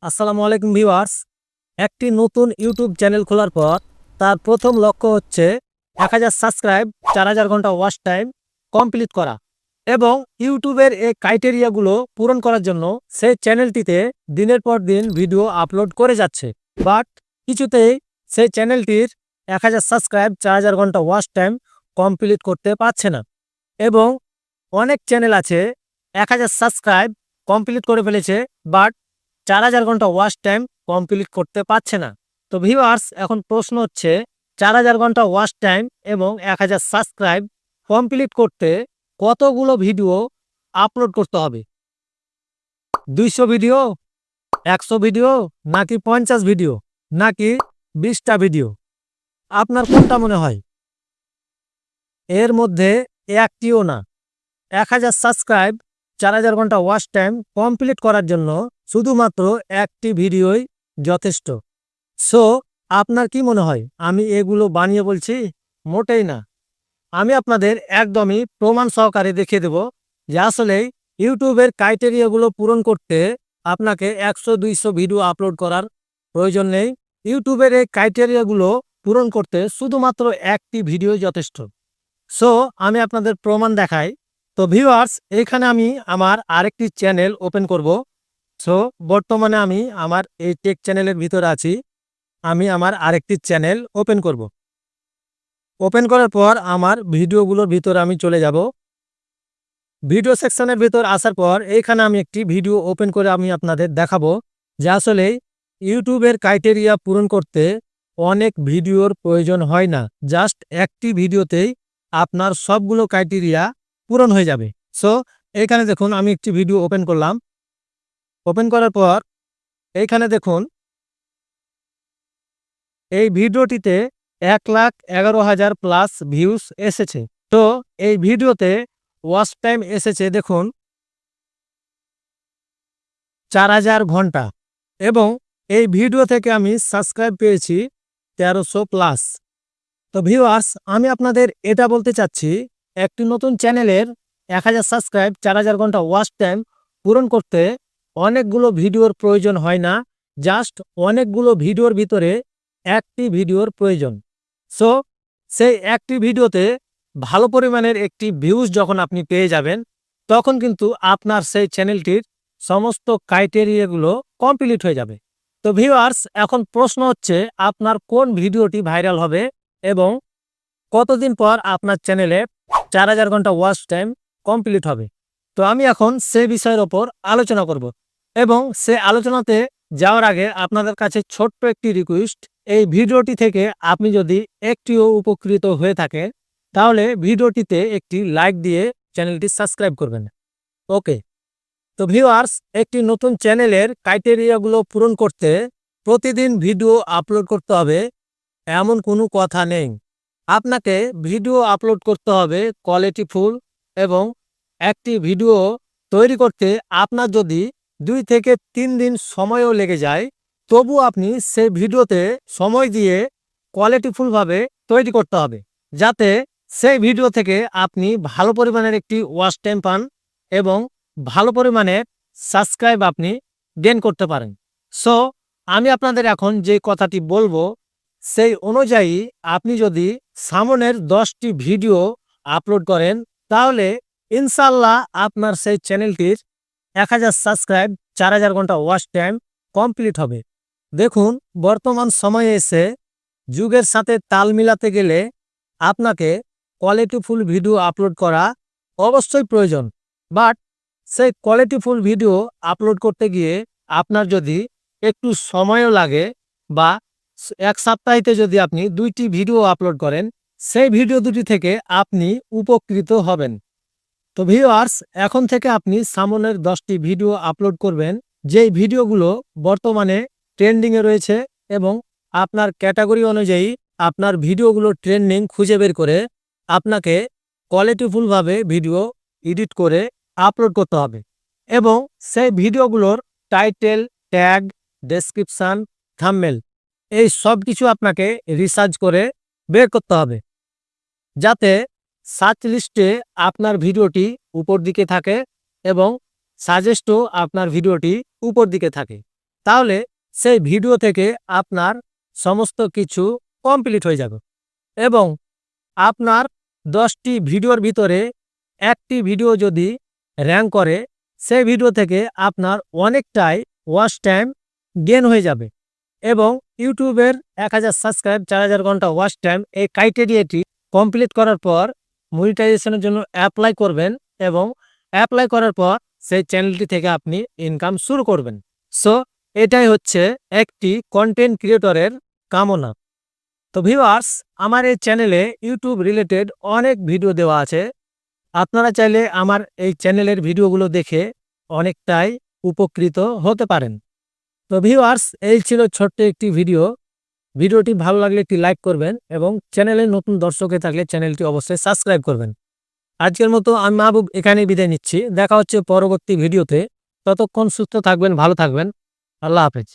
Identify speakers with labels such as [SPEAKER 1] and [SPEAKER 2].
[SPEAKER 1] আসসালামু আলাইকুম ভিউয়ার্স। একটি নতুন ইউটিউব চ্যানেল খোলার পর তার প্রথম লক্ষ্য হচ্ছে 1000 সাবস্ক্রাইব, 4000 ঘন্টা ওয়াচ টাইম কমপ্লিট করা। এবং ইউটিউবের এই ক্রাইটেরিয়াগুলো পূরণ করার জন্য সেই চ্যানেলটিতে দিনের পর দিন ভিডিও আপলোড করে যাচ্ছে। বাট কিছুতেই সেই চ্যানেলটির 1000 সাবস্ক্রাইব, 4000 ঘন্টা ওয়াচ টাইম কমপ্লিট করতে পারছে না। এবং অনেক চ্যানেল আছে 1000 সাবস্ক্রাইব কমপ্লিট করে ফেলেছে, বাট 4000 ঘন্টা ওয়াচ টাইম কমপ্লিট করতে পারছে না। তো ভিউয়ার্স, এখন প্রশ্ন হচ্ছে 4000 ঘন্টা ওয়াচ টাইম এবং 1000 সাবস্ক্রাইব কমপ্লিট করতে কতগুলো ভিডিও আপলোড করতে হবে? 200 ভিডিও, 100 ভিডিও, নাকি 50 ভিডিও, নাকি 20টা ভিডিও? আপনার কোনটা মনে হয়? এর মধ্যে একটিও না। 1000 সাবস্ক্রাইব, 4000 ঘন্টা ওয়াচ টাইম কমপ্লিট করার জন্য শুধুমাত্র একটি ভিডিওই যথেষ্ট। সো আপনার কি মনে হয় আমি এগুলো বানিয়ে বলছি? মোটেই না। আমি আপনাদের একদমই প্রমাণ সহকারে দেখিয়ে দেব যে আসলে ইউটিউবের ক্রাইটেরিয়াগুলো পূরণ করতে আপনাকে 100-200 ভিডিও আপলোড করার প্রয়োজন নেই। ইউটিউবের এই ক্রাইটেরিয়াগুলো পূরণ করতে শুধুমাত্র একটি ভিডিও যথেষ্ট। সো আমি আপনাদের প্রমাণ দেখাই। তো ভিউয়ার্স, এইখানে আমি আমার আরেকটি চ্যানেল ওপেন করব। সো বর্তমানে আমি আমার এই টেক চ্যানেলের ভিতরে আছি। আমি আমার আরেকটি চ্যানেল ওপেন করব। ওপেন করার পর আমার ভিডিওগুলোর ভিতরে আমি চলে যাব। ভিডিও সেকশনের ভিতর আসার পর এইখানে আমি একটি ভিডিও ওপেন করে আমি আপনাদের দেখাবো যে আসলে ইউটিউবের ক্রাইটেরিয়া পূরণ করতে অনেক ভিডিওর প্রয়োজন হয় না। জাস্ট একটি ভিডিওতেই আপনার সবগুলো ক্রাইটেরিয়া পূরণ হয়ে যাবে। সো এইখানে দেখুন, আমি একটি ভিডিও ওপেন করলাম। ওপেন করার পর এইখানে দেখুন, এই ভিডিওটিতে 1,11,000 প্লাস ভিউজ এসেছে। তো এই ভিডিওতে ওয়াচ টাইম এসেছে দেখুন 4000 ঘন্টা। এবং এই ভিডিও থেকে আমি সাবস্ক্রাইব পেয়েছি 1300 প্লাস। তো ভিউয়ার্স, আমি আপনাদের এটা বলতে চাচ্ছি, একটি নতুন চ্যানেলের 1000 সাবস্ক্রাইব, 4000 ঘন্টা ওয়াচ টাইম পূরণ করতে অনেকগুলো ভিডিওর প্রয়োজন হয় না। জাস্ট অনেকগুলো ভিডিওর ভিতরে একটি ভিডিওর প্রয়োজন। সো সেই একটি ভিডিওতে ভালো পরিমাণের একটি ভিউজ যখন আপনি পেয়ে যাবেন, তখন কিন্তু আপনার সেই চ্যানেলটির সমস্ত ক্রাইটেরিয়াগুলো কমপ্লিট হয়ে যাবে। তো ভিউয়ার্স, এখন প্রশ্ন হচ্ছে আপনার কোন ভিডিওটি ভাইরাল হবে এবং কতদিন পর আপনার চ্যানেলে 4000 ঘন্টা ওয়াচ টাইম কমপ্লিট হবে। তো আমি এখন সে বিষয়ের ওপর আলোচনা করব এবং সে আলোচনাতে যাওয়ার আগে আপনাদের কাছে ছোট্ট একটি রিকোয়েস্ট। এই ভিডিওটি থেকে আপনি যদি একটিও উপকৃত হয়ে থাকেন তাহলে ভিডিওটিতে একটি লাইক দিয়ে চ্যানেলটি সাবস্ক্রাইব করবেন। ওকে। তো ভিউয়ার্স, একটি নতুন চ্যানেলের ক্রাইটেরিয়াগুলো পূরণ করতে প্রতিদিন ভিডিও আপলোড করতে হবে এমন কোনো কথা নেই। আপনাকে ভিডিও আপলোড করতে হবে কোয়ালিটিফুল, এবং একটি ভিডিও তৈরি করতে আপনার যদি 2 থেকে 3 দিন সময়ও লেগে যায়, তবু আপনি সেই ভিডিওতে সময় দিয়ে কোয়ালিটিফুলভাবে তৈরি করতে হবে, যাতে সেই ভিডিও থেকে আপনি ভালো পরিমাণের একটি ওয়াচ টাইম পান এবং ভালো পরিমাণে সাবস্ক্রাইব আপনি গেইন করতে পারেন। সো আমি আপনাদের এখন যে কথাটি বলবো সেই অনুযায়ী আপনি যদি সামনের 10টি ভিডিও আপলোড করেন, তাহলে ইনশাল্লাহ আপনার সেই চ্যানেলটির 1000 সাবস্ক্রাইব, 4000 ঘন্টা ওয়াচ টাইম কমপ্লিট হবে। দেখুন, বর্তমান সময়ে এসে যুগের সাথে তাল মিলাতে গেলে আপনাকে কোয়ালিটিফুল ভিডিও আপলোড করা অবশ্যই প্রয়োজন। বাট সেই কোয়ালিটিফুল ভিডিও আপলোড করতে গিয়ে আপনার যদি একটু সময়ও লাগে, বা 1 সপ্তাহেতে যদি আপনি 2টি ভিডিও আপলোড করেন, সেই ভিডিও দুটি থেকে আপনি উপকৃত হবেন। তো ভিউয়ার্স, এখন থেকে আপনি সামনের 10টি ভিডিও আপলোড করবেন যেই ভিডিওগুলো বর্তমানে ট্রেন্ডিংয়ে রয়েছে, এবং আপনার ক্যাটাগরি অনুযায়ী আপনার ভিডিওগুলো ট্রেন্ডিং খুঁজে বের করে আপনাকে কোয়ালিটিফুলভাবে ভিডিও এডিট করে আপলোড করতে হবে। এবং সেই ভিডিওগুলোর টাইটেল, ট্যাগ, ডেসক্রিপশন, থাম্বনেল এই সব কিছু আপনাকে রিসার্চ করে বের করতে হবে, যাতে সার্চ লিস্টে আপনার ভিডিওটি উপর দিকে থাকে এবং সাজেস্টও আপনার ভিডিওটি উপর দিকে থাকে। তাহলে সেই ভিডিও থেকে আপনার সমস্ত কিছু কমপ্লিট হয়ে যাবে এবং আপনার 10টি ভিডিওর ভিতরে একটি ভিডিও যদি র্যাঙ্ক করে সেই ভিডিও থেকে আপনার অনেকটাই ওয়াচ টাইম গেন হয়ে যাবে এবং ইউটিউবের 1000 সাবস্ক্রাইব 4000 ঘন্টা ওয়াচ টাইম এই ক্রাইটেরিয়াটি কমপ্লিট করার পর মনিটাইজেশনের জন্য অ্যাপ্লাই করবেন এবং অ্যাপ্লাই করার পর সেই চ্যানেলটি থেকে আপনি ইনকাম শুরু করবেন। সো এটাই হচ্ছে একটি কন্টেন্ট ক্রিয়েটরের কামনা। তো ভিউয়ার্স, আমার এই চ্যানেলে ইউটিউব রিলেটেড অনেক ভিডিও দেওয়া আছে। আপনারা চাইলে আমার এই চ্যানেলের ভিডিওগুলো দেখে অনেকটাই উপকৃত হতে পারেন। তো ভিউয়ার্স, এই ছিল ছোট্ট একটি ভিডিও। ভিডিওটি ভালো লাগলে একটি লাইক করবেন এবং চ্যানেলের নতুন দর্শক হয়ে থাকলে চ্যানেলটি অবশ্যই সাবস্ক্রাইব করবেন। আজকের মতো আমি মাহবুব এখানেই বিদায় নিচ্ছি। দেখা হচ্ছে পরবর্তী ভিডিওতে। ততক্ষণ সুস্থ থাকবেন, ভালো থাকবেন। আল্লাহ হাফেজ।